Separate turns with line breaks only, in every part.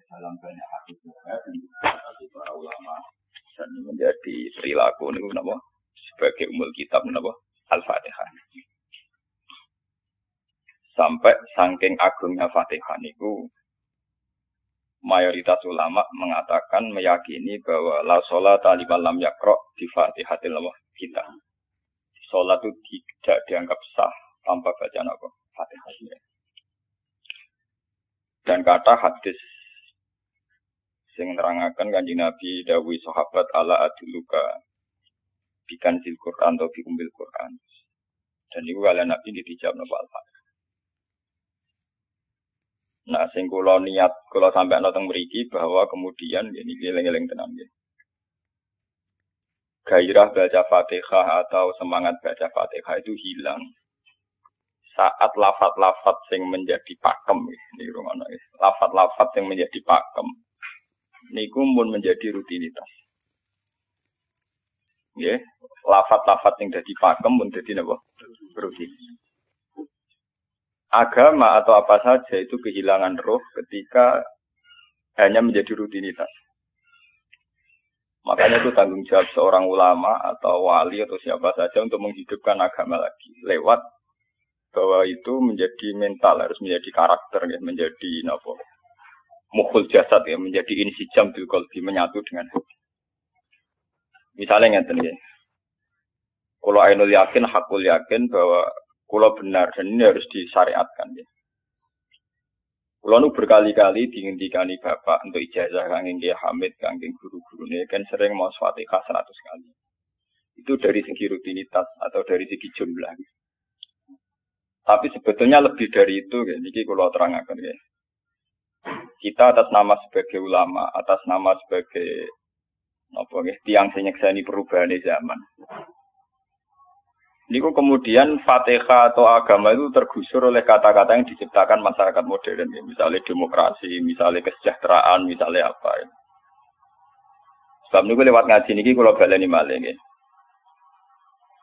Dalam banyak hadis para ulama dan menjadi perilaku ini napa sebagai umul kitab napa Al-Fatihah. Sampai saking agungnya Fatihah niku mayoritas ulama mengatakan meyakini bahwa la sholata liman lam yaqra bi Fatihatil kitab. Salat itu tidak dianggap sah tanpa bacaan apa Fatihah. Dan kata hadis sing nerangaken Kanjeng Nabi dawuh sahabat ala adluka bikan fil Quran atau bi umbil Quran. Dan itu kalian Nabi dijawab napa Al-Fatihah. Nah, sing kula niat kula sampai ana teng mriki bahwa kemudian ini eling-eling tenan nggih. Gairah baca Fatihah atau semangat baca Fatihah itu hilang saat lafaz-lafaz sing menjadi pakem niki rungono nggih. Lafaz-lafaz sing menjadi pakem niku mun menjadi rutinitas. Nggih, lafaz-lafaz sing dadi pakem mun dadi napa? Rutinitas. Agama atau apa saja itu kehilangan roh ketika hanya menjadi rutinitas. Makanya itu tanggung jawab seorang ulama atau wali atau siapa saja untuk menghidupkan agama lagi. Lewat bahwa itu menjadi mental, harus menjadi karakter, ya, menjadi napa? Mukhul jasad, ya, menjadi insijam bil qalbi, menyatu dengan hati. Misalnya ngeten ya. Kalau ainul yakin, hakul yakin bahwa kula benar dan ini harus disyariatkan ya. Kula nu berkali-kali dingendikani Bapak untuk ijazah kangge Kyai Hamid, kangge guru-gurune kan sering mau Fatihah 100 kali. Itu dari segi rutinitas atau dari segi jumlah. Tapi sebetulnya lebih dari itu ya, niki kula terangaken ya. Kita atas nama sebagai ulama, atas nama sebagai napa nggih tiyang sing nyekseni perubahane zaman. Niku kemudian Fatihah atau agama itu tergusur oleh kata-kata yang diciptakan masyarakat modern, ya. Misalnya demokrasi, misalnya kesejahteraan, misalnya apa. Ya. Sebab niku lewat ngaji niki kula baleni malih nggih.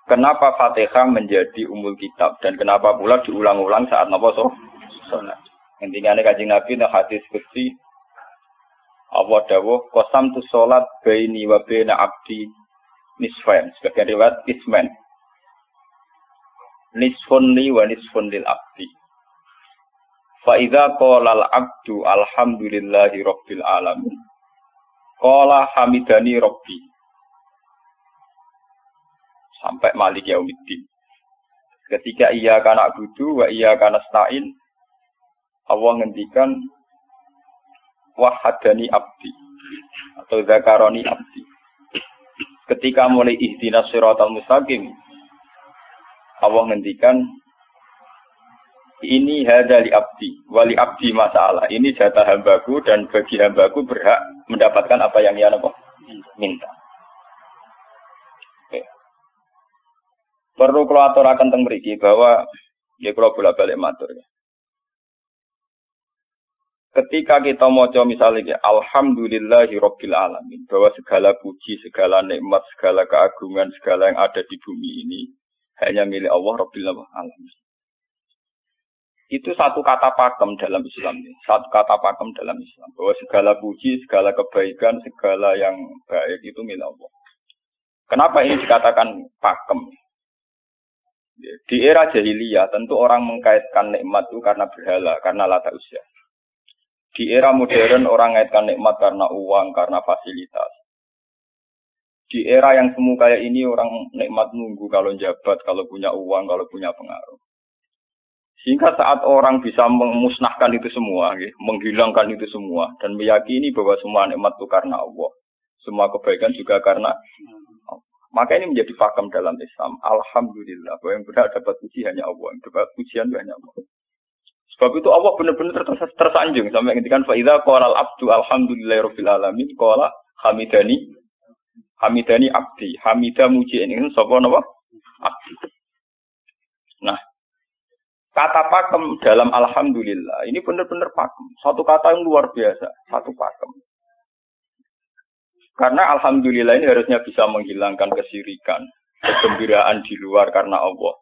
Kenapa Fatihah menjadi umul kitab dan kenapa pula diulang-ulang saat napa salat. Intinya Kanjeng Nabi nang hadis qudsi Allah dawuh qasamtu salat baini wa baina abdi nisfain, sebagian riwayat isman. Nisfun li wa nisfun lil abdi. Fa idza qala al abdu alhamdulillahi rabbil alamin. Qala hamidani rabbi. Sampai malik yaumiddin. Ketika ia kana na'budu wa ia kana nasta'in, Allah ngendikan wahadani abdi atau zakaroni abdi. Ketika mulai ihdinas siratal mustaqim, Allah ngendikan ini hadza li abdi wa li abdi masalah. Ini jatah hambaku dan bagi hambaku berhak mendapatkan apa yang ia minta. Oke. Perlu kula aturaken teng mriki bahwa nggih kula bolak-balik matur ya. Ketika kita maca misalnya alhamdulillahi rabbil alamin, bahwa segala puji, segala nikmat, segala keagungan, segala yang ada di bumi ini hanya milik Allah Rabbil Alamin. Itu satu kata pakem dalam Islam. Satu kata pakem dalam Islam. Bahwa segala puji, segala kebaikan, segala yang baik itu milik Allah. Kenapa ini dikatakan pakem? Di era jahiliyah tentu orang mengkaitkan nikmat itu karena berhala, karena lata usia. Di era modern orang mengaitkan nikmat karena uang, karena fasilitas. Di era yang semu kayak ini orang nikmat nunggu kalau jabat, kalau punya uang, kalau punya pengaruh. Sehingga saat orang bisa memusnahkan itu semua, menghilangkan itu semua, dan meyakini bahwa semua nikmat itu karena Allah. Semua kebaikan juga karena Allah. Maka ini menjadi pakem dalam Islam. Alhamdulillah, bahwa yang berhak dapat puji hanya Allah, yang dapat pujian hanya Allah. Sebab itu Allah benar-benar tersanjung. Sampai ngintikan, fa'idha qala al-abdu alhamdulillahirabbil alamin, qala hamidani abdi, hamidah muji ini sapa napa? Abdi. Nah, kata pakem dalam alhamdulillah ini benar-benar pakem. Satu kata yang luar biasa, satu pakem. Karena alhamdulillah ini harusnya bisa menghilangkan kesyirikan, kegembiraan di luar karena Allah.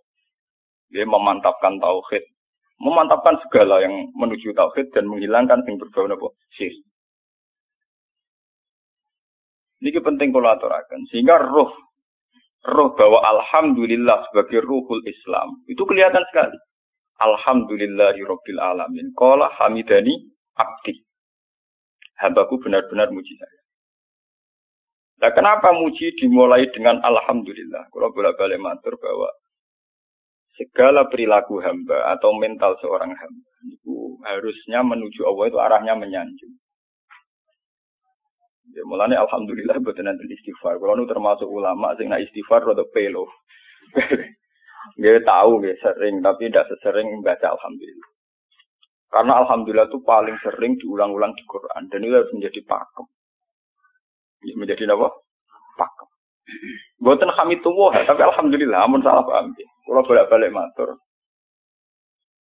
Dia memantapkan tauhid, memantapkan segala yang menuju tauhid dan menghilangkan yang berbau napa syirik. Ini penting kalau aturakan sehingga roh bahwa alhamdulillah sebagai ruhul Islam itu kelihatan sekali. Alhamdulillahirabbil alamin. Qala hamidani abdi. Hambaku benar-benar muji saya. Nah, kenapa muji dimulai dengan alhamdulillah? Kalau bolak-balik matur bahwa segala perilaku hamba atau mental seorang hamba itu harusnya menuju Allah itu arahnya menyanjung. Ya mulanya alhamdulillah mboten enten istighfar. Kalau nu termasuk ulama sing nak istighfar rada pelo. Nggih tahu nggih sering tapi tidak sesering membaca alhamdulillah. Karena alhamdulillah itu paling sering diulang-ulang di Quran dan itu harus menjadi pakem. Menjadi apa? Pakem. Mboten hamidullah tapi alhamdulillah amun salah paham. Kalau bolak-balik matur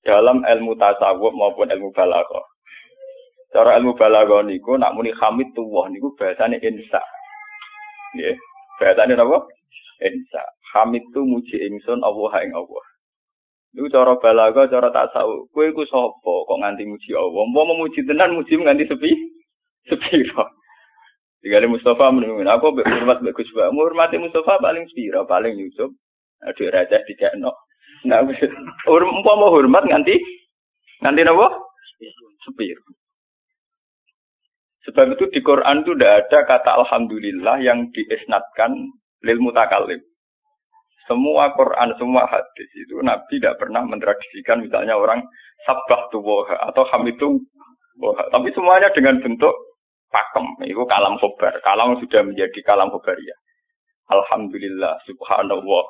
dalam ilmu tasawuf maupun ilmu balaghah. Cara ilmu balaghah niku nak muni hamidullah niku bahasane insa. Nggih. Bahasane napa? Insa. Hamid tu muji ingsun Allah ing Allah. Niku cara balaghah, cara tasawuf. Kowe iku sapa kok nganti muji Allah? Umpama memuji tenan muji nganti sepira. Digale Mustafa menunggu aku hormat mbek Gus Ba. Hormati Mustafa paling sepira, paling Yusuf. Adik raja dikekno. Nah, umpama hormat nganti napa? Sepira. Sebab itu di Quran itu tidak ada kata alhamdulillah yang diisnadkan lil mutakallim. Semua Quran, semua hadis itu Nabi tidak pernah mentradisikan misalnya orang sabbahtu wa atau hamidu wa. Tapi semuanya dengan bentuk pakem. Itu kalam khobar. Kalam sudah menjadi kalam khobariyah. Alhamdulillah, subhanallah,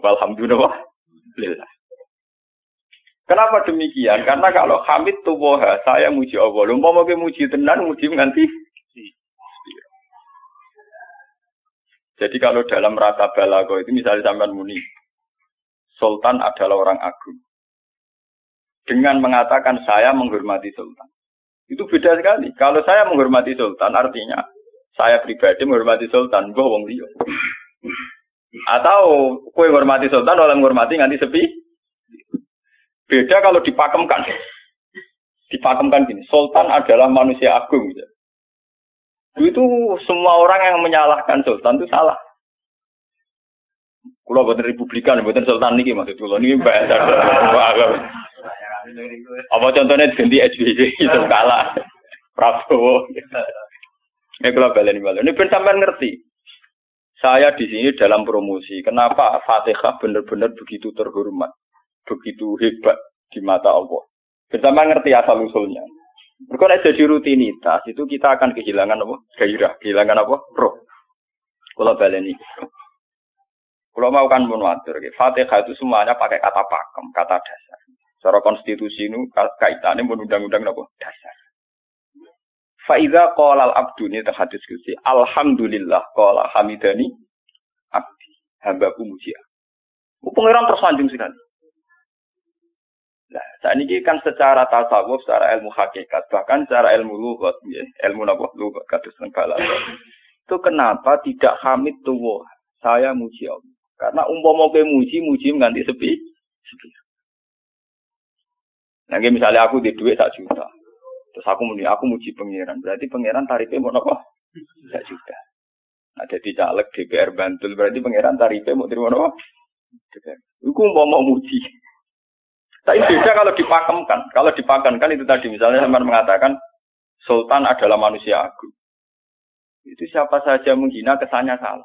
walhamdulillah. Kenapa demikian? Karena kalau hamid tuwoha, saya muji Allah. Lumpah mau muji tenan, muji nganti. Jadi kalau dalam rasa balaghah itu misalnya sampean muni, Sultan adalah orang agung. Dengan mengatakan saya menghormati Sultan. Itu beda sekali. Kalau saya menghormati Sultan, artinya saya pribadi menghormati Sultan, mbah wong liya. Atau kowe menghormati Sultan, orang menghormati nganti sepi. Beda kalau dipakemkan. Dipakemkan gini, Sultan adalah manusia agung. Gitu. Itu semua orang yang menyalahkan Sultan itu salah. Kalau buatan Republikan, buatan Sultan ini maksud kalau ini bahasa. Apa contohnya ganti SBY itu kalah. Prabowo. Ini kalau balen. Ini ben sampean ngerti. Saya di sini dalam promosi. Kenapa Fatihah benar-benar begitu terhormat, begitu hebat di mata Allah. Ben sampean ngerti asal usulnya. Berkona jadi rutinitas itu kita akan kehilangan apa? Gairah, kehilangan apa? Roh. Kalau baleni. Kalau mau kan menwatur, Fatihah itu semuanya pakai kata pakem, kata dasar. Secara konstitusi ini kaitannya undang-undang apa? Dasar. Faiza qala al-abdu ini terhadis kursi. Alhamdulillah qala hamidani abdi. Hambaku muji. Pengiran tersanjung sekali. Nah, saat ini kan secara tasawuf, secara ilmu hakikat, bahkan secara ilmu lughat, ilmu napa lughat kados teng balaghah. Itu kenapa tidak hamid tuwa? Saya muji Allah. Karena umpama kowe muji nganti sepi. Nah, misalnya aku di duit 1 juta. Terus aku muji pangeran. Berarti pangeran tarifnya mau napa? 1 juta. Nah, jadi caleg DPR Bantul berarti pangeran tarifnya mau terima napa? Iku umpama muji. Tapi beda kalau dipakemkan. Kalau dipakemkan itu tadi misalnya sampean mengatakan Sultan adalah manusia agung. Itu siapa saja menghina kesannya salah.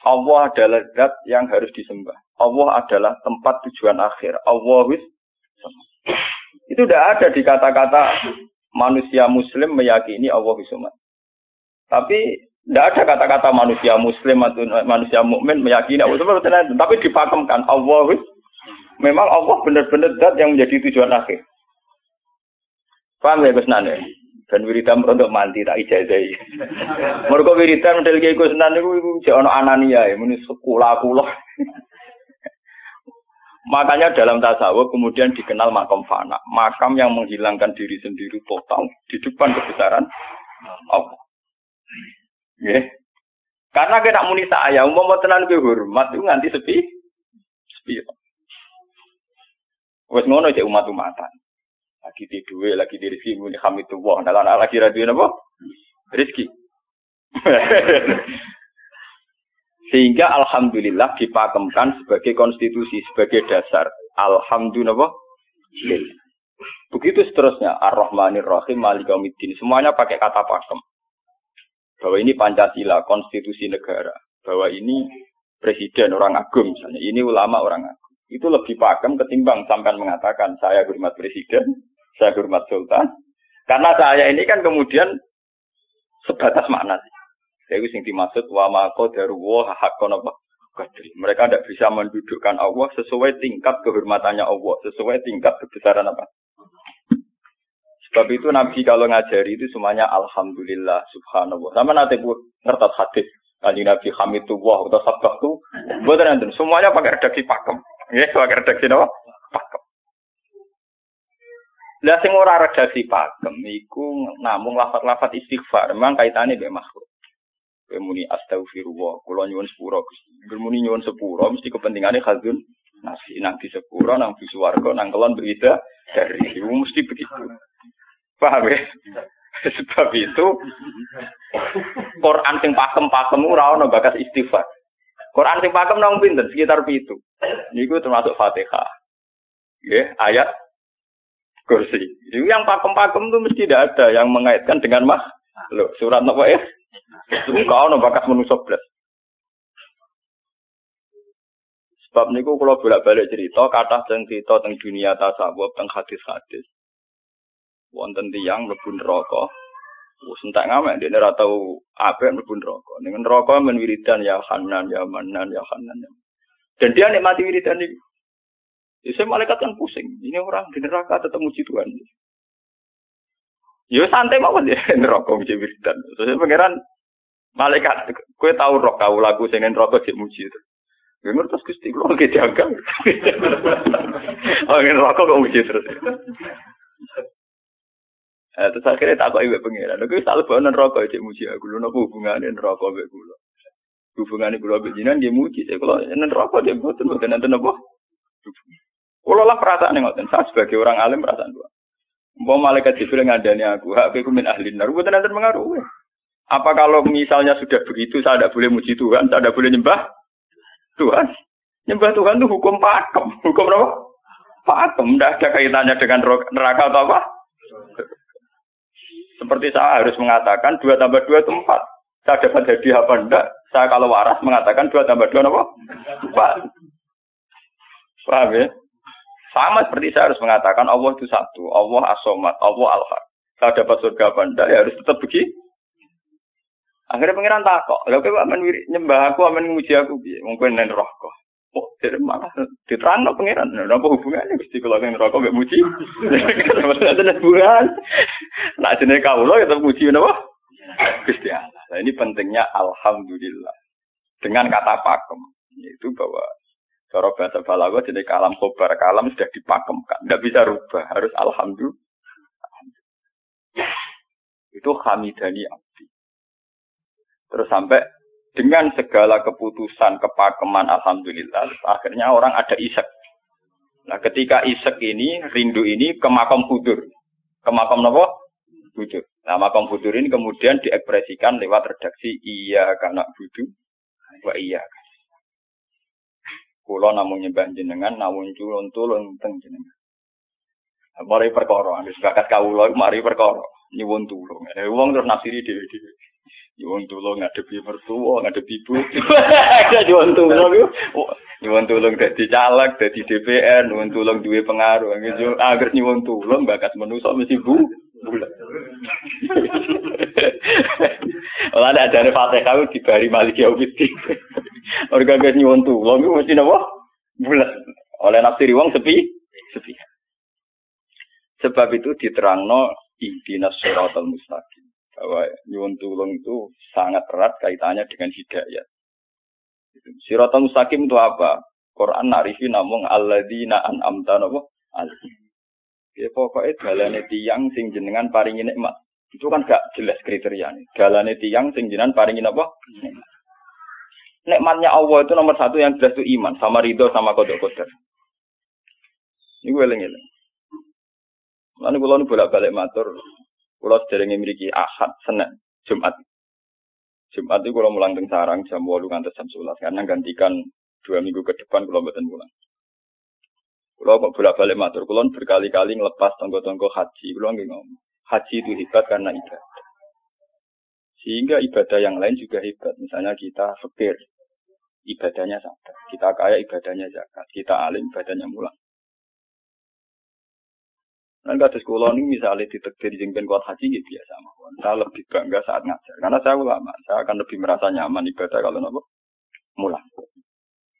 Allah adalah zat yang harus disembah. Allah adalah tempat tujuan akhir. Allah itu tidak ada di kata-kata manusia muslim meyakini Allah Subhanahu. Tapi tidak ada kata-kata manusia muslim atau manusia mukmin meyakini Allah Subhanahu. Tapi dipakemkan Allah. Memang Allah benar-benar zat yang menjadi tujuan akhir. Paham ya Gus Nan? Dan wiridan untuk mandi tak ijazahi. Mergo wiridan model kiai Gus Nan niku jek ana anania ya, muni sekula-kula. Makanya dalam tasawuf kemudian dikenal makam fana, makam yang menghilangkan diri sendiri total di depan kebesaran Allah. Nggih. Karena kita muni saya, umpama tenan kowe hormat itu nganti sepi. Wes ngono cek umat-umatan. Lagi di duwe, lagi di rezeki muni hamidullah. Nah, lagi ra duwe napa? Rezeki. Sehingga alhamdulillah dipakemkan sebagai konstitusi, sebagai dasar. Alhamdulillah. Begitu seterusnya. Ar-Rahmanir Rahim, Maliki Yaumiddin. Semuanya pakai kata pakem. Bahwa ini Pancasila, konstitusi negara. Bahwa ini presiden orang agung misalnya. Ini ulama orang agung. Itu lebih pakem ketimbang sampai mengatakan saya hormat presiden, saya hormat sultan. Karena saya ini kan kemudian sebatas makna sih. Itu yang dimaksud wa ma qadaru wa haqqan apa qadri. Mereka tidak bisa mendudukkan Allah sesuai tingkat kehormatannya Allah, sesuai tingkat kebesaran apa. Sebab itu Nabi kalau ngajari itu semuanya alhamdulillah subhanallah. Sama nanti bu ngertas hadis Kanjeng Nabi hamidullah atau sabbahtu, mboten enten semuanya pakai redaksi pakem. Nggih, pakai redaksi napa? Pakem. Lah sing ora redaksi pakem iku namung lafaz-lafaz istighfar, memang kaitane mbek makhluk. Muni astaghfirullah, kula nyuwun sepura Gusti. Muni nyuwun sepura mesti kepentingane khazun nasi nang di sepura nang di swarga nang kelon berita dari itu mesti begitu. Paham ya? Sebab itu Quran sing pakem-pakem ora ono bakas istighfar. Quran sing pakem nang pinten sekitar 7. Niku termasuk Fatihah. Nggih, ayat kursi. Itu yang pakem-pakem itu mesti tidak ada yang mengaitkan dengan makhluk. Surat napa ya? Kau no bakas manusia belas. Sebab niku kalau bolak-balik cerita, kata yang cerita tentang dunia tasawuf, tentang hadis-hadis. Wonten tiyang mlebu neraka. Wis entek ngamek dene ora tau apik mlebu neraka. Ning neraka men wiridan ya Hanan ya Manan ya Hanan. Dan dia nikmati wiridan iki. Iso malaikat kan pusing. Ini orang di neraka tetap muji Tuhan. Ya santai mawon ya neraka muji wiridan. Terus pangeran malaikat, kowe tau roh kau lagu sing neraka sik muji itu. Ya ngertos Gusti kula ge jaga. Oh neraka kok muji terus. Terus akhirnya tak kok iwek pangeran. Kowe selalu bawa neraka sik muji aku. Lho napa hubungane neraka mek kula? Hubungane kula mek jinan nggih muji. Kula neraka nggih mboten enten apa? Kula lah perasaan ngoten. Saya sebagai orang alim perasaan kula. Umpama malaikat Jibril ngandani aku, hak kowe min ahli nar, mboten enten pengaruh. Apa kalau misalnya sudah begitu saya tidak boleh muji Tuhan, saya tidak boleh nyembah Tuhan? Nyembah Tuhan itu hukum pakem. Hukum apa? Pakem. Tidak ada kaitannya dengan neraka atau apa? Seperti saya harus mengatakan 2 tambah 2 itu 4. Saya dapat hadiah apa enggak? Saya kalau waras mengatakan 2 tambah 2 apa? 4. Paham ya? Sama seperti saya harus mengatakan Allah itu satu. Allah as-somad. Allah al-haq. Saya dapat surga apa enggak? Ya harus tetap begitu. Akhirnya pengiran takok, lha kowe amen nyembah aku, amen nguji aku piye? Wong kowe nang neraka. Oh, malah diterangno pengiran. Napa hubungane Gusti kula nang neraka mek muji? Ada hubungan. Nak jenenge kawula ya tetep muji napa? Gusti Allah. Nah, ini pentingnya alhamdulillah. Dengan kata pakem, yaitu bahwa cara bahasa balaghah jenenge kalam khobar, kalam sudah dipakemkan, enggak bisa rubah, harus alhamdulillah. Itu hamidani abdi. Terus sampai dengan segala keputusan kepakeman alhamdulillah akhirnya orang ada isek. Nah ketika isek ini rindu ini ke makam hudur. Ke makam apa? Hudur. Nah makam hudur ini kemudian diekspresikan lewat redaksi iya kana budu wa iya. Kula namung nyembah jenengan nawun tulung teng jenengan. Mari perkara wis bakat kawula mari perkara nyuwun tulung. Wong terus nafsiri dhewe-dhewe. Nyuwun tulung ngadepi mertua, ngadepi ibu. Nyuwun tulung iku. Nyuwun tulung dadi caleg, dadi DPR, nyuwun tulung duwe pengaruh. Agar nyuwun tulung bakat manusa mesti bulat. Ora ada jare Fatihah dibari Maliki Yaumiddin. Orga guys nyuwun tulung iku mesti napa? Bulat. Oleh nafsiri wong sepi. Sebab itu diterangno ihdinas siratal mustaqim. Bahwa nyuwun tulung itu sangat erat kaitannya dengan hidayah. Siratal mustaqim itu apa? Quran narifi namung alladzina an'amta alaihim. Ya pokoknya dalane tiyang sing jenengan paringi nikmat. Itu kan gak jelas kriterianya. Dalane tiyang sing jenengan paringi apa? Nikmatnya Allah itu nomor 1 yang jelas itu iman sama ridho sama qada qadar. Niku eling-eling. Lan kula nu bolak-balik matur. Kula sederenge mriki Ahad, Senin, Jumat. Jumat itu kula mulang teng sarang jam 8 ngantos jam 11 karena gantikan 2 minggu ke depan kula mboten mulang. Kula kok bolak-balik matur, kula berkali-kali ngelepas tonggo-tonggo haji. Kula nggih ngomong, haji itu hebat karena ibadah. Sehingga ibadah yang lain juga hebat. Misalnya kita fakir, ibadahnya sabar. Kita kaya, ibadahnya zakat. Kita alim, ibadahnya mulang. Dan kados kula ini misalnya ditakdir jengben kuat haji ya biasa mawon. Saya lebih bangga saat ngajar. Karena saya ulama, saya akan lebih merasa nyaman ibadah kalau napa mulang.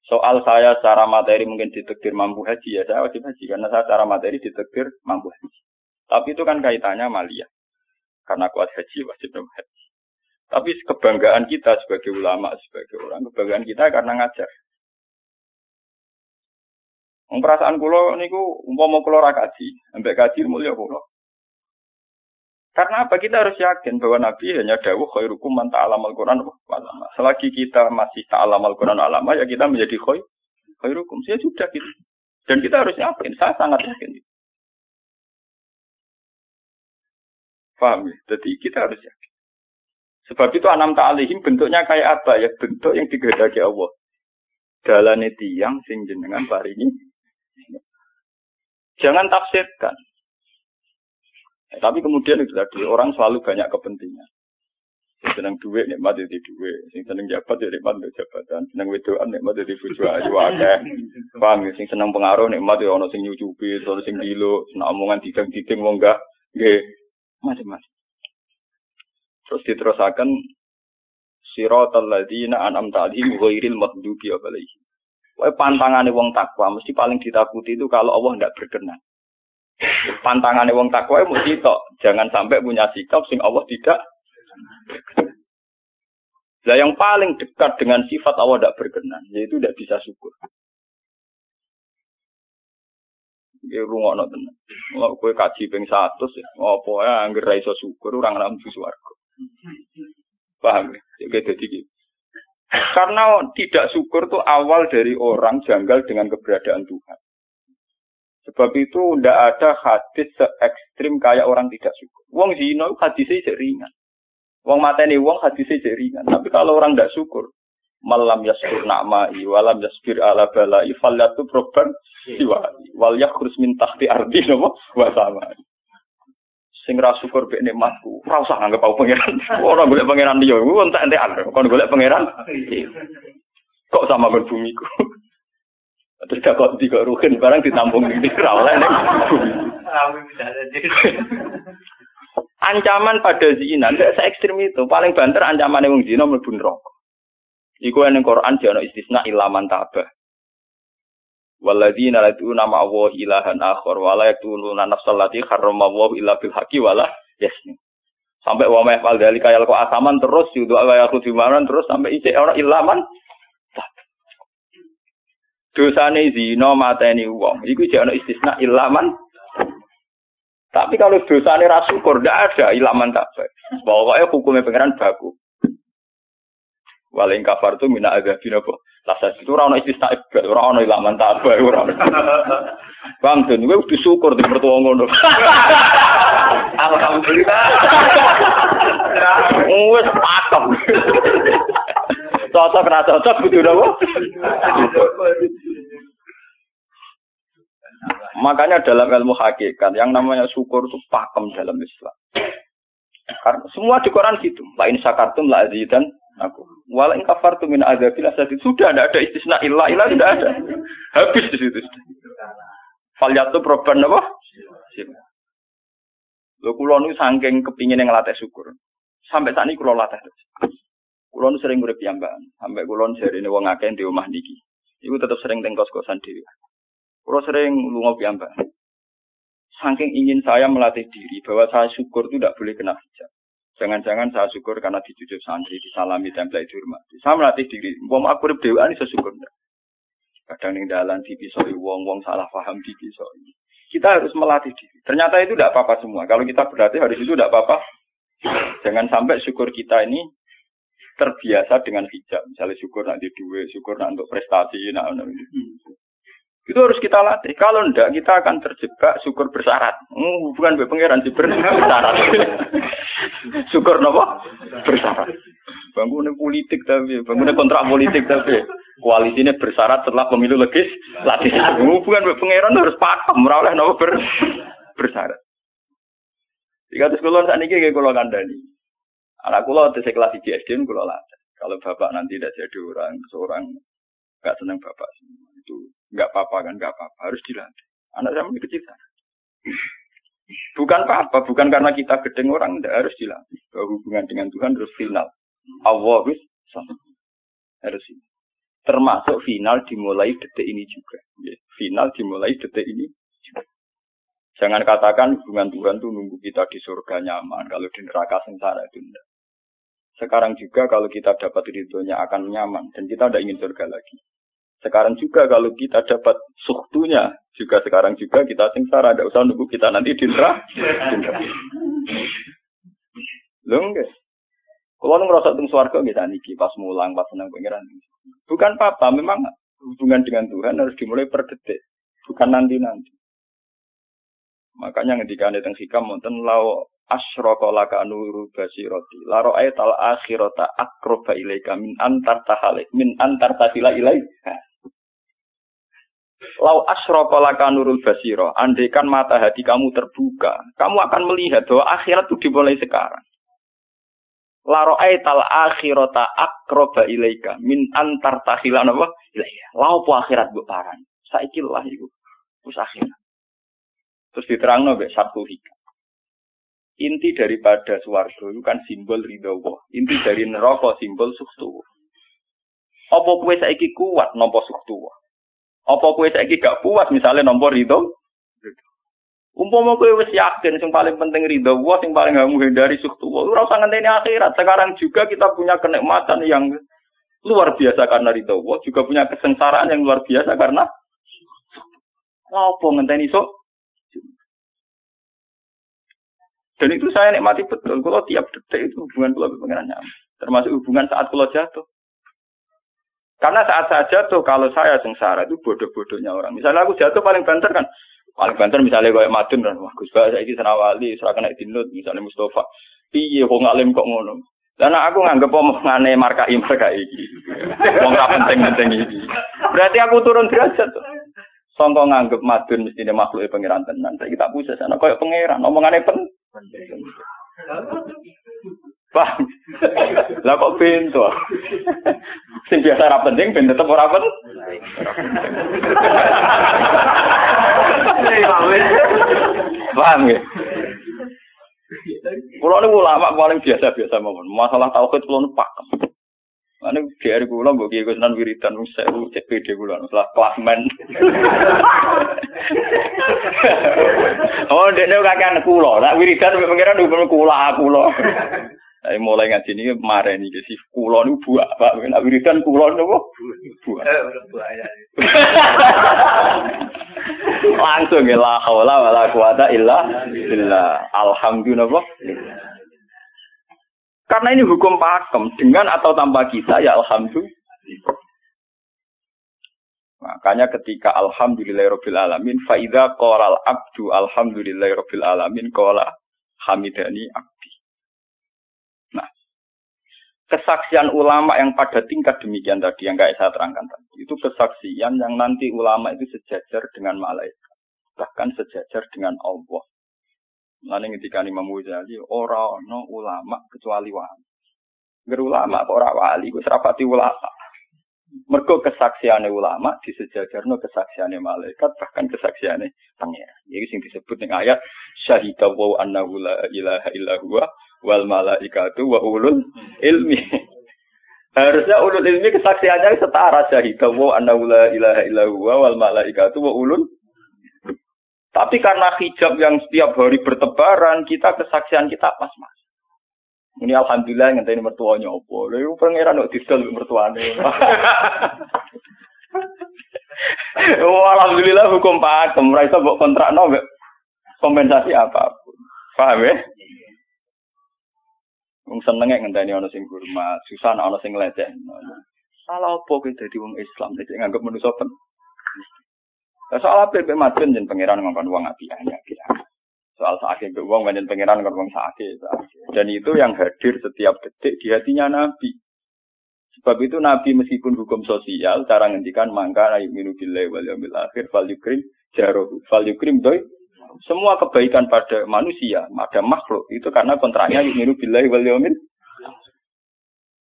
Soal saya secara materi mungkin ditakdir mampu haji ya saya wajib haji karena saya secara materi ditakdir mampu haji. Tapi itu kan kaitannya maliyah. Karena kuat haji wajib haji. Tapi kebanggaan kita sebagai ulama, sebagai orang, kebanggaan kita karena ngajar. Perasaan kula niku umpama kula ra kaji, ambek kaji mulya kula. Karena apa? Kita harus yakin bahwa Nabi hanya dawuh khairukum man ta'allamal Qur'an wa 'allama. Selagi kita masih ta'allamal Qur'an wa 'allama ya kita menjadi khairukum. Ya sudah gitu. Dan kita harus yakin, saya sangat yakin. Paham ya? Jadi kita harus yakin. Sebab itu anam ta'alihim bentuknya kayak apa ya? Bentuk yang digedaki Allah. Dalane tiyang sing jenengan paringi. Jangan tafsirkan. Tapi kemudian itu tadi orang selalu banyak kepentingan. Sing seneng duit nikmat dadi duit, sing seneng jabat ya nikmat dadi jabatan, seneng wedoan nikmat dadi bojo ayu akeh. Paham ya? Sing seneng pengaruh nikmat ya ana sing nyucupi, ana sing gilo, seneng omongan didang-diding wong enggak nggih macam-macam. Terus diterusaken siratal ladzina an'amta 'alaihim ghairil maghdubi 'alaihim. Wae pantangane wong takwa mesti paling ditakuti itu kalau Allah tidak berkenan. Pantangane wong takwa mesti tok, jangan sampai punya sikap sing Allah tidak. Lah yang paling dekat dengan sifat Allah tidak berkenan, yaitu tidak bisa syukur. Nggih rungokno tenan. Kalau kowe kaji ping 100 ya, apa ya anggere ra iso syukur ora nang swarga. Paham ya? Jadi gitu. Karena tidak syukur itu awal dari orang janggal dengan keberadaan Tuhan. Sebab itu tidak ada hadis se-ekstrim kayak orang tidak syukur. Wong zina hadisnya jadi ringan. Wong mateni wong hadisnya jadi ringan. Tapi kalau orang tidak syukur, malam yaskur na'ma'i, walam yasbir ala bala'i, falyatu proban siwa'i, wal yakhrus min tahti ardi nama wasama'i. Sing ra syukur mek nikmatku, ora usah nganggep aku pangeran. Ora golek pangeran liya, ku entek-entekan. Kon golek pangeran. Kok sama ben bumiku. Terus kok dikok rugen barang ditampung di ora oleh nek bumi. Ancaman pada zina ndak se ekstrem itu. Paling banter ancamane wong zina mlebu neraka. Iku ning Quran jane istisna ilaman tabah. Walladzina laduna ma'allahi ilahan akhar wa la yaqtuluna nafsal lati harramallahu illa bil haqqi wala yasni. Sampai wa ma yafal dalika yalqa asaman terus yudu wa yakhudhimanan terus sampai isih ora ilaman. Dosane zina mateni wong iku jek ana istisna ilaman. Tapi kalau dosane ra syukur ndak ada ilaman tak baik. Pokoke hukume pangeran baku. Waling kafar tu mina azabin apa? Lasa itu ora ono istisna ibad, ora ono ilaman tak baik ora. Bang den kowe kudu syukur di mertua ngono. Alhamdulillah. Wes pakem. Cocok ra cocok kudu napa? Makanya dalam ilmu hakikat yang namanya syukur itu pakem dalam Islam. Karena semua di Quran gitu. La in syakartum la azidan aku. Wala in kafartum min adzabil asad. Sudah tidak ada istisna illa tidak ada. Habis di situ. Falyatu proban apa? Lho kula nu saking kepingin ngelatih syukur. Sampai saat ini kula latih. Kula nu sering urip piyambakan. Sampai kula jarine wong akeh di omah niki. Iku tetep sering teng kos-kosan dhewe. Kula sering lunga piyambakan. Saking ingin saya melatih diri bahwa saya syukur itu tidak boleh kena hijab. Jangan-jangan saya syukur karena dicucuk santri, disalami, tempel, dihormati. Saya melatih diri. Wong aku urip dhewean iso syukur ndak. Kadang ning dalan dipisoi wong-wong salah paham dipisoi. Kita harus melatih diri. Ternyata itu tidak apa-apa semua. Kalau kita berlatih hari itu tidak apa-apa. Jangan sampai syukur kita ini terbiasa dengan hijab. Misalnya syukur nak di duit, syukur nak untuk prestasi, nak. Itu harus kita latih. Kalau enggak, kita akan terjebak syukur bersyarat. Hubungan dengan pangeran sih bersyarat. Syukur apa? Bersyarat. Bangunnya politik tapi, bangunnya kontrak politik tapi, koalisinya bersyarat setelah pemilu legislatif. Hubungan dengan pangeran harus pakem, ora oleh napa bersyarat. Jika terus kulon saat ini kayak kulon kandani. Anak kulon di kelas IGSD kulon latih. Kalau bapak nanti tidak jadi seorang nggak senang bapak itu. Enggak apa-apa kan, enggak apa-apa. Harus dilatih. Anak saya masih kecil. Bukan apa-apa, bukan karena kita gedeng orang, enggak harus dilatih. Bahwa hubungan dengan Tuhan harus final. Allah harus ini. Termasuk final dimulai detik ini juga. Final dimulai detik ini juga. Jangan katakan hubungan Tuhan itu nunggu kita di surga nyaman. Kalau di neraka sengsara itu enggak. Sekarang juga kalau kita dapat ridhonya akan nyaman. Dan kita tidak ingin surga lagi. Sekarang juga kalau kita dapat suhtunya, juga sekarang juga kita sengsara, tidak usah nunggu kita nanti di neraka. Lho enggak. Kalau ngerasa teng swarga nggih niki pas mulang pas senang pangeran. Bukan apa-apa, memang hubungan dengan Tuhan harus dimulai per detik, bukan nanti-nanti. Makanya ketika ane teng hikam wonten lau asyraka laka nuru basirati la ra'aital akhirata aqraba ilaika min antar tahila ilaika. Lau asyraka laka nurul basira, andaikan mata hati kamu terbuka, kamu akan melihat bahwa akhirat itu dimulai sekarang. La ra'aital akhirata aqraba ilaika min antar tahila napa ilaika. Lau po akhirat mbok paran. Saiki lah iku. Wis akhirat. Terus diterangno mbek satu hikam. Inti daripada swarga itu kan simbol ridha Allah. Inti dari neraka simbol suktu. Apa kowe saiki kuat nampa suktu? Apa kowe saiki gak puas misalnya nampa ridha? Umpama kowe wis yakin sing paling penting ridha Allah, sing paling kamu hindari suktu. Ora usah ngenteni akhirat. Sekarang juga kita punya kenikmatan yang luar biasa karena ridha Allah, juga punya kesengsaraan yang luar biasa karena apa ngenteni sok? Dan itu saya nikmati betul. Kalau tiap detik itu hubungan kalau dengan nyaman. Termasuk hubungan saat kalau jatuh. Karena saat saya jatuh, kalau saya sengsara itu bodoh-bodohnya orang. Misalnya aku jatuh paling banter kan. Paling banter misalnya kayak Madun kan. Wah Gus Ba, saya ini Senawali, serah kena dinut. Misalnya Mustafa. Piye kok ngalim kok ngono. Dan aku nganggep omongane markai iki. Wong ra penting-penting iki. Berarti aku turun derajat tuh. Sangka nganggep Madun mestine makhluke pangeran tenan. Saiki tak pusat ana koyo pangeran omongane Bang. Lah kok pintu. Sing biasa ora penting ben tetep ora penting. Paham ya? Kulo niku ulama paling biasa-biasa mawon. Masalah tauhid kulo nu pakem. Ane DR kulo mbok kiye Gus Nan wiridan wis 1000 CPD kulo setelah klasmen. Oh, dene kakean kulo. Nek wiridan mbek pengiran hukum kulo. Ayo mulai ngaji niki mareni iki sih kulo niku buak, Pak. Nek wiridan kulo niku buak. Langsung ya la haula wala quwata illa billah. Alhamdulillah. Karena ini hukum pakem, dengan atau tanpa kita ya alhamdulillah. Makanya ketika alhamdulillahirabbil alamin fa idza qalal abdu alhamdulillahirabbil alamin qala hamidani abdi. Nah, kesaksian ulama yang pada tingkat demikian tadi yang kayak saya terangkan tadi, itu kesaksian yang nanti ulama itu sejajar dengan malaikat, bahkan sejajar dengan Allah. Lalu ketika Imam Ghazali ora ono ulama kecuali wali. Ger ulama kok ora wali, wis rapati ulama. Mergo kesaksiane ulama disejajarno kesaksiane malaikat bahkan kesaksiane pangeran. Iki sing disebut ning ayat syahida wa annahu la ilaha illa huwa wal malaikatu wa ulul ilmi. Harusnya ulul ilmi kesaksiannya setara syahida wa annahu la ilaha illa huwa wal malaikatu wa ulul. Tapi karena hijab yang setiap hari bertebaran, kita kesaksian kita pas-pas. Ini alhamdulillah ngenteni mertuanya opo. Lha iku pangeran kok didol mertuane. Oh alhamdulillah hukum pakem, ora iso mbok kontrakno mbek kompensasi apapun. Paham ya? Wong senenge ngenteni ana sing hormat, susah ana sing leceh. Salah opo kowe dadi wong Islam nek nganggep manusa pen. Soal apa mbek madun jen pangeran ngongkon wong api-api. Soal sakit mbek wong jen pangeran ngongkon wong sakit. Dan itu yang hadir setiap detik di hatinya Nabi. Sebab itu Nabi meskipun hukum sosial cara ngendikan mangka ayyuminu billahi wal yaumil akhir fal yukrim jarohu fal yukrim doi. Semua kebaikan pada manusia, pada makhluk itu karena kontraknya ayyuminu billahi wal yaumil.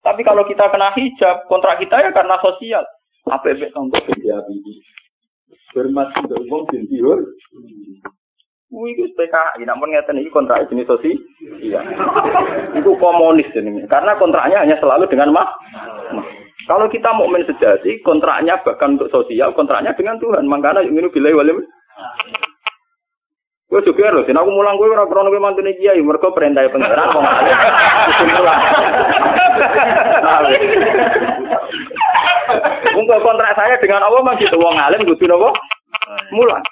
Tapi kalau kita kena hijab, kontrak kita ya karena sosial. Apa efek contoh dia ini? Hormat untuk umum sendiri. Itu PKI, namun ngeten ini kontrak jenis sosial. Iya. Itu komunis ini. Karena kontraknya hanya selalu dengan Kalau kita mukmin sejati, kontraknya bahkan untuk sosial, kontraknya dengan Tuhan. Makanya yu'minu billahi wal yaumil. Gue juga loh, aku mulang gue ora krono mantune kiai, mergo perintah pangeran wong alim. Untuk kontrak saya dengan Allah masih itu wong alim kudu napa? Mulang.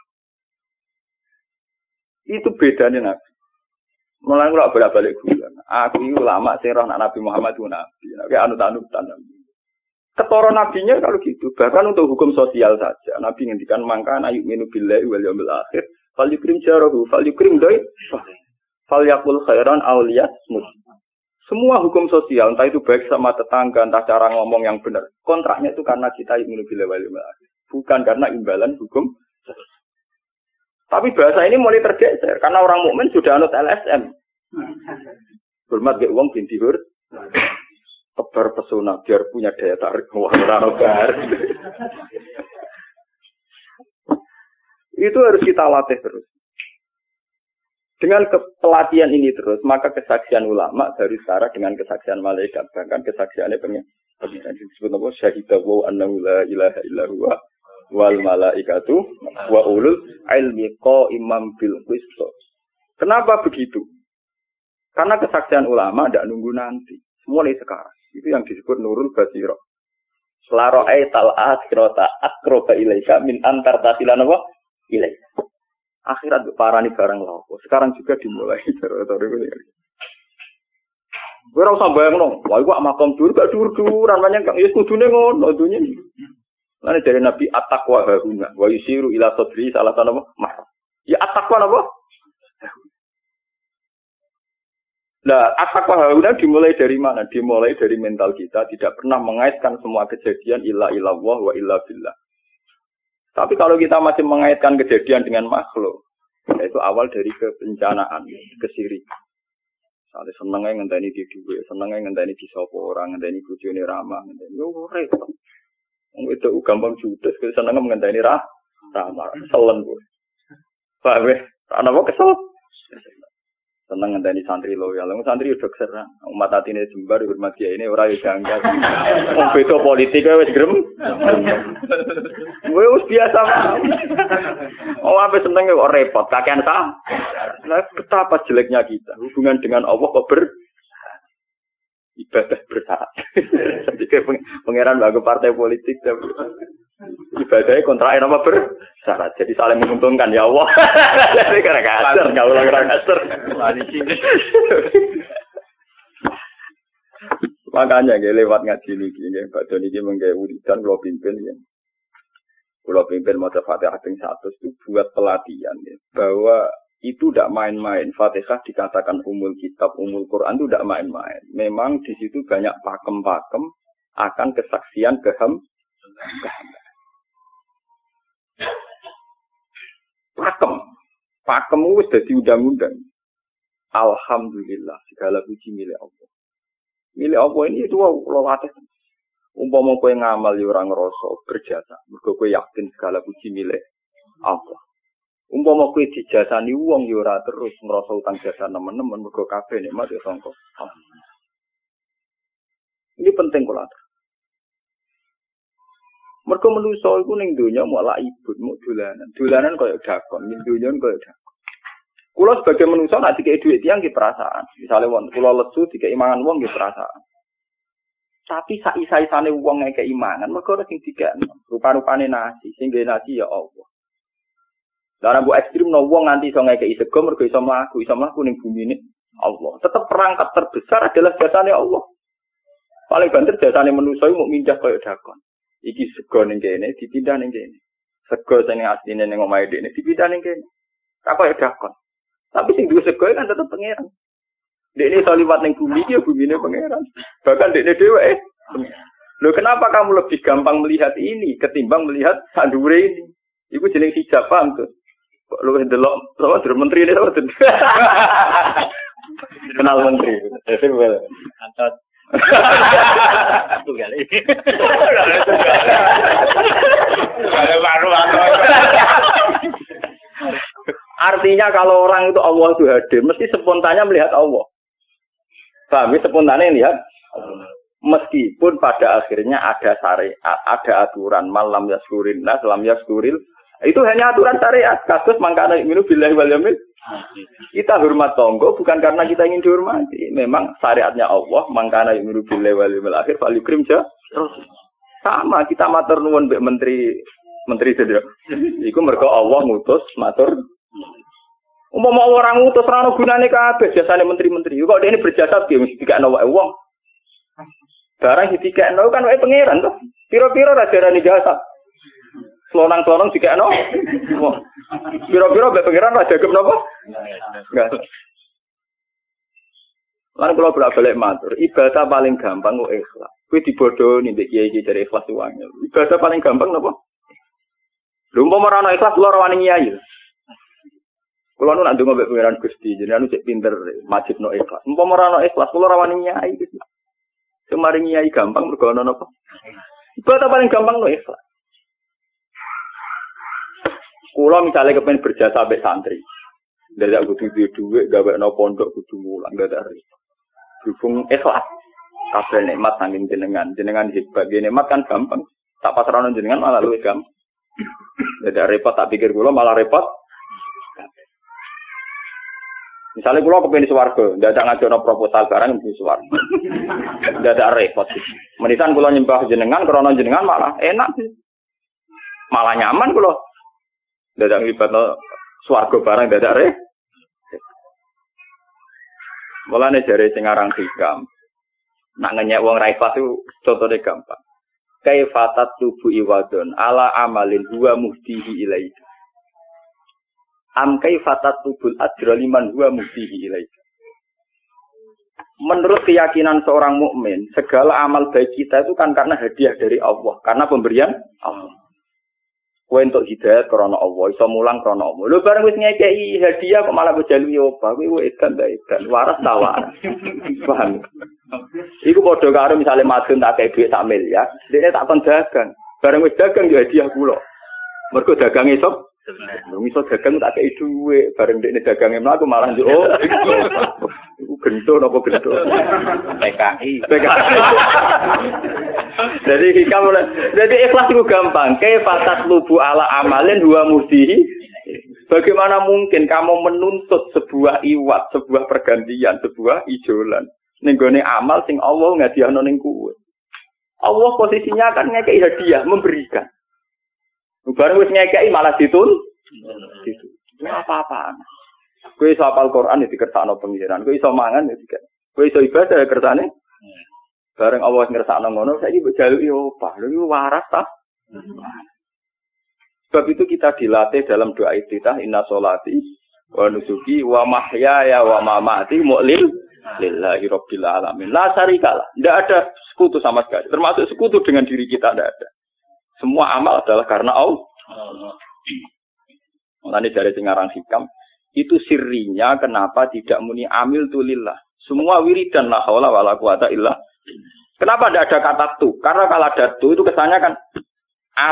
Itu bedanya Nabi. Mulang kula bolak-balik guyon. Aku iki ulama sing roh Nabi Muhammad itu Nabi. Nek anut-anutan Nabi. Ketara nabinya kalau gitu, bahkan untuk hukum sosial saja. Nabi ngendikan mangka ayyuminu billahi wal yaumil akhir. Fal yukrim jarahu, fal yukrim doi, fal yakul khairan awliyat smut. Semua hukum sosial, entah itu baik sama tetangga, entah cara ngomong yang benar. Kontraknya itu karena kita yu'minu billahi wal yaumil akhir, bukan karena imbalan hukum. Tapi bahasa ini mulai tergeser karena orang mukmin sudah anut LSM. Hormat ge wong binti hur. Tebar pesona biar punya daya tarik wah ora. Itu harus kita latih terus. Dengan pelatihan ini terus, maka kesaksian ulama dari setara dengan kesaksian malaikat, bahkan kesaksiannya pengiran disebut apa? Syahidawu annahu la ilaha illa huwa wal malaikatu wa ulul ilmi qaimam bil qist. Kenapa begitu? Karena kesaksian ulama tidak nunggu nanti, mulai sekarang. Itu yang disebut nurul basirah. Selaro aital akhirata akroba ilaika min antar tasilan apa? Ilaika. Akhirat parani barang lapo. Sekarang juga dimulai cara-cara ini. Gue ora usah bayangno, wah iku makom dur gak dur-duran banyak kang ya kudune ngono dunya. Lan dari Nabi at-taqwa hauna wa yusiru ila sadri salah satu mah. Ya at-taqwa apa? Nah, at-taqwa hauna dimulai dari mana? Dimulai dari mental kita, tidak pernah mengaitkan semua kejadian illa illallah wa illa billah. Tapi kalau kita masih mengaitkan kejadian dengan makhluk, itu awal dari kebencanaan, kesirikan. Misalnya senengnya ngenteni di duit, senengnya ngenteni di sopo orang, ngenteni bojone ramah, ngenteni yo repot. Itu gampang judes, senengnya ngenteni ramah, selen gue. Paham ya? Ana apa kesel? Seneng ngenteni santri loyal. Santri udah keserang. Umat atine jembar hormat kiai ini ora yo janggal. Wong beda politik wis grem. Wis biasa. Oh apa seneng kok repot, kakean ta? Lah betapa jeleknya kita. Hubungan dengan Allah kok ibadah bersyarat. Jadi pangeran bagi partai politik ibadahnya kontrak apa bersyarat. Jadi saling menguntungkan ya Allah. Jadi karena kasar, nggak ulang kasar. Makanya lewat ngaji ini, Pak Doni ini menggawe wiridan kalau pimpin ya. Kalau pimpin mau Fatihah ping 100 itu buat pelatihan ya, bahwa itu tidak main-main. Fatihah dikatakan umul kitab, umul Quran itu tidak main-main. Memang di situ banyak pakem-pakem akan kesaksian pakem itu sudah diundang-undang. Alhamdulillah segala puji milik Allah. Milik Allah ini itu lo latih. Umpama kowe ngamal ya ora ngrasa berjasa, mergo kowe yakin segala puji milik Allah. Umpama kowe dijasani wong ya ora terus ngrasa utang jasa nemen-nemen mergo kabeh nikmat ya sangka. Ini penting kula. Mergo manusa iku ning donya mau lak ibut, mau dolanan. Dolanan koyo dakon, ning donya koyo dakon. Kula sebagai manusa nek dikek dhuwit tiyang nggih perasaan. Misale wong kula lesu dikek imangan wong nggih perasaan. Tapi saisa-isane wong ngekek imangan mergo ora sing dikekno. Rupa-rupane nasi, sing nggawe nasi ya Allah. Lah mbok ekstrem no wong nganti iso ngekeki sego mergo iso mlaku ning bumine Allah. Tetap perangkat terbesar adalah jasane Allah. Paling banter jasane manusa iku mung mindah koyo dakon. Iki sego ning kene dipindah ning kene. Sego sing asline ning omahe dekne dipindahne kene. Tak koyo dakon. Tapi sing duwe sego kan tetep pangeran. Dekne iso liwat ning bumi iki ya bumine pangeran. Bahkan dekne dhewe Loh kenapa kamu lebih gampang melihat ini ketimbang melihat sandure ini? Iku jeneng hijab paham tuh. Kok lu ndelok sama menteri ini sama kenal menteri. Antot. Tunggal ini. Artinya kalau orang itu Allah itu hadir, mesti spontannya melihat Allah. Paham? Spontannya lihat. Meskipun pada akhirnya ada syariat, ada aturan malam yaskurin nas, lam yaskuril. Itu hanya aturan syariat. Kasus mangkana minu billahi wal yamil. Kita hormat tonggo bukan karena kita ingin dihormati. Memang syariatnya Allah mangkana minu billahi wal yamil akhir fal yukrim ja. Sama kita matur nuwun mbek menteri sedaya. Iku mergo Allah ngutus matur. Umpama orang ngutus ora ono gunane kabeh jasane menteri-menteri. Kok dene berjasa piye mesti dikakno wae wong. Barang ditikekno kan wae pangeran to. Piro-piro ra darani jasa. Slonang-slonang dikekno. Piro-piro mbek pangeran ra jagep napa? Enggak. Lan kula bolak-balik matur, ibadah paling gampang kok ikhlas. Kuwi dibodoni mbek kiai-kiai dari ikhlas uang. Ibadah paling gampang napa? Lha umpama ora ana ikhlas kula ora wani nyai. Kula nu nak ndonga mbek pangeran Gusti, jenengan cek pinter majibno ikhlas. Umpama ora ana ikhlas kula ora wani nyai. Kemarin nyai gampang mergo ana napa? Ibadah paling gampang no ikhlas. Kula misale kepen berjasa mbek santri. Ndak kudu duwe gawekno pondok kudu mulang ndak ada. Berhubung ikhlas. Kabeh nikmat saking jenengan hebat nikmat kan gampang. Tak pasrahno jenengan malah luwih gampang. Ndak repot tak pikir kula malah repot. Misalnya kalau kepengen swarga, ndak ada ngajono proposal barang di swarga. Ndak ada repot. Menitan kula nyembah jenengan krana jenengan malah enak sih. Malah nyaman kula. Ndak ada nglibatno swarga barang ndak ada repot. Mulane jare sing aran hikam. Nak ngenyek wong ra ikhlas itu contone gampang. Kaifatat tubu iwadon ala amalin huwa muhtihi ilaihi. Am kaifatat tubul ajra liman huwa muhtihi ilaihi. Menurut keyakinan seorang mukmin, segala amal baik kita itu kan karena hadiah dari Allah, karena pemberian Allah. Kowe entuk hidayah karena Allah, iso mulang karena Allah. Lho bareng wis ngekeki hadiah kok malah bejalu yo apa, kowe edan ta edan, waras ta waras. Paham? Iku padha karo misale madun tak kei dhuwit sak miliar, dene tak kon dagang. Bareng wis dagang yo hadiah kula. Mergo dagang iso iso dagang tak kei dhuwit, bareng dekne dagange mlaku malah yo iku gento napa gento. PKI. Jadi ikhlas itu gampang. Kaifatat lubu ala amalin huwa muhtihi. Bagaimana mungkin kamu menuntut sebuah iwat, sebuah pergantian, sebuah ijolan ning gone amal sing Allah ngadiahno ning kowe. Allah posisinya kan ngekeki hadiah, memberikan. Bareng wis ngekeki malah ditun. Itu apa-apaan. Kowe iso hafal Quran ya dikersakno pengiran, kowe iso mangan ya dikersakno. Kowe iso ibadah ya kersane. Bareng Allah ngersakno ngono, saiki mbok jaluki opah. Lha iku waras ta? Sebab itu kita dilatih dalam doa iftitah inna sholati wa nusuki wa mahyaya wa mamati lillahi rabbil alamin. La syarikalah. Tidak ada sekutu sama sekali. Termasuk sekutu dengan diri kita tidak ada. Semua amal adalah karena Allah. Mulane dari singarang hikam itu sirrinya kenapa tidak muni amil tu lillah. Semua wiridan la haula wala quwata illa. Kenapa tidak ada kata tu? Karena kalau ada tu itu kesannya kan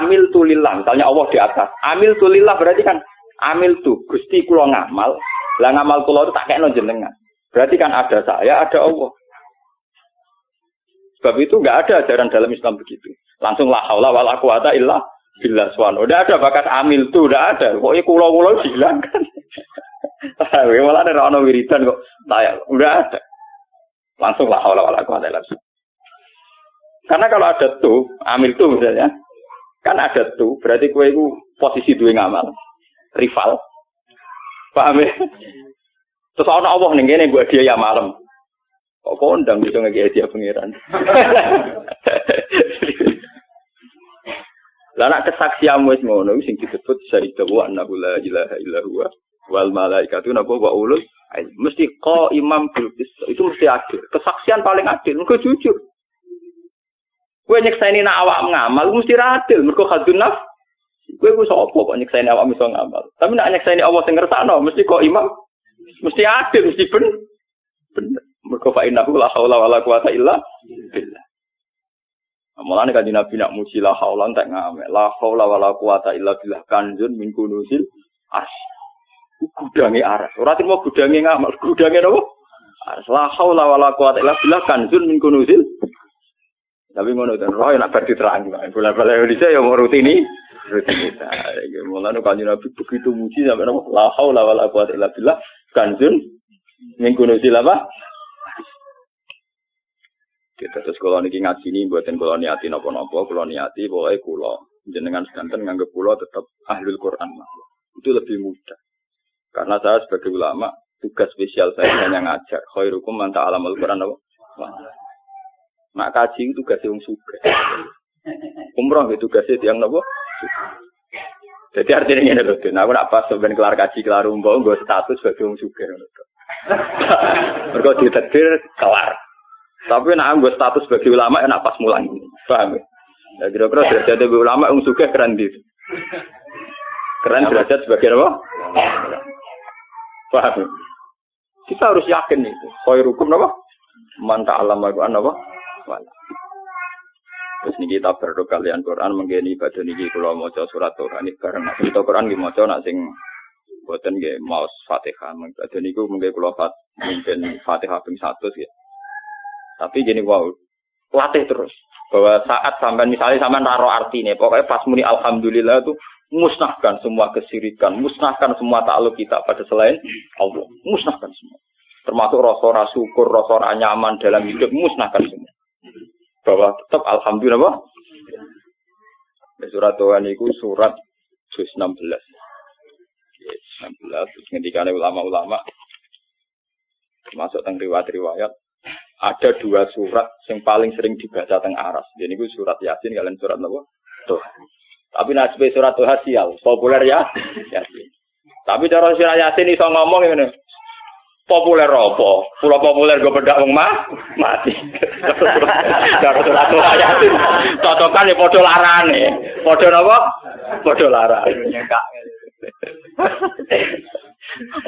amil tu lillah. Misalnya Allah di atas. Amil tu lillah berarti kan amil tu Gusti kula ngamal. Lah ngamal kula itu tak kekno jenengan. Berarti kan ada saya, ada Allah. Sebab itu enggak ada ajaran dalam Islam begitu. Langsung la haula wala quwata illa billah subhanahu. Udah ada bakat amil tu, udah ada. Pokoknya kula-kula dihilangkan. Malah ada ono wiridan kok saya udah ada. Langsung la haula wala quwata illa billah. Karena kalau ada tu, amil tu misalnya, kan ada tu, berarti kowe iku posisi duwe ngamal. Rival. Paham ya? Terus ana Allah ning kene mbok dia ya malam. Kok kondang bisa ngeki dia pangeran. Lah nek kesaksianmu wis ngono sing disebut syahidahu annahu la ilaha illa huwa wal malaikatu napa wa ulul mesti imam bil itu mesti adil. Kesaksian paling adil mergo jujur. Kowe nyekseni nek awak ngamal mesti adil mergo khadun naf. Kowe ku sapa kok nyekseni awak iso ngamal. Tapi nek nyekseni Allah sing ngersakno mesti imam mesti adil mesti bener. Mergo fa innahu la haula wala quwata illa billah. Mulane kanjeng Nabi nak muji la haula entek ngamek. La haula wala quwata illa billah kanjun min kunuzil ars. Gudange aras. Ora trimo gudange ngamek, gudange napa? Aras. La haula wala quwata illa billah kanjun min kunuzil. Tapi ngono ten roh nak bar diterang. Bola-bola Indonesia ya mau rutini. Rutinitas. Mulane kanjeng Nabi begitu muji sampai napa? La haula wala quwata illa billah kanjun min kunuzil apa? Kita terus kalau niki ngaji ini buatin kalau niati nopo-nopo, kalau niati boleh kulo jenengan sedanten nganggep kulo tetap ahlul Quran itu lebih mudah karena saya sebagai ulama tugas spesial saya hanya ngajar khairukum man ta'allamal Quran nopo. Nak kaji itu tugasnya wong sugih. Umroh itu tugasnya tiang nopo. Jadi artinya ngene lho, aku nak pas sampeyan kelar kaji kelar umroh nggo status sebagai wong sugih ngono to. Mergo ditetir kelar. Tapi nek anggo status sebagai ulama enak pas mulang. Paham ya? Ya kira-kira derajat sebagai ulama wong sugih keren gitu. Keren derajat sebagai apa? Paham. Kita harus yakin itu. Khairukum napa? Man ta'allama Al-Qur'an napa? Wala. Terus niki kita berdoa kalian Quran menggeni ibadah niki kula maca surat Quran iki bareng nek kita Quran nggih maca nek sing boten nggih maos Fatihah. Ibadah niku mengke kula mimpin Fatihah ping 100 ya. Tapi gini wow, latih terus. Bahwa saat sampai misalnya sampai naruh artinya, pokoknya pas muni alhamdulillah itu musnahkan semua kesirikan, musnahkan semua takluk kita pada selain Allah, musnahkan semua. Termasuk rasa syukur, rasa nyaman dalam hidup, musnahkan semua. Bahwa tetap alhamdulillah. Surat Tuhan itu surat 16. 16, ketika ulama-ulama masuk tentang riwayat-riwayat. Ada 2 surat yang paling sering dibaca teng aras. Jadi itu surat Yasin kalian surat apa? Tuh. Tapi nasib surat Tuh sial, populer ya. Yasin. Tapi cara surat Yasin iso ngomong ngene. Populer apa? Pulau populer gue bedak wong mati. Cara surat Tuh Yasin. Cocokan ya padha larane. Padha napa? Padha larane.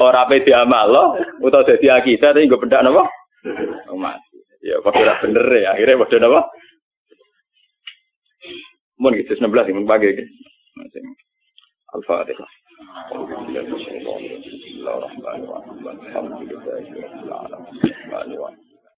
Ora pe diamal lo, utawa dadi akidah tapi gue bedak napa? Mati. Ya padha bener ya, akhirnya padha napa? Mun gitu 16 mun pagi iki. Al-Fatihah. Bismillahirrahmanirrahim. Alhamdulillahirabbil alamin.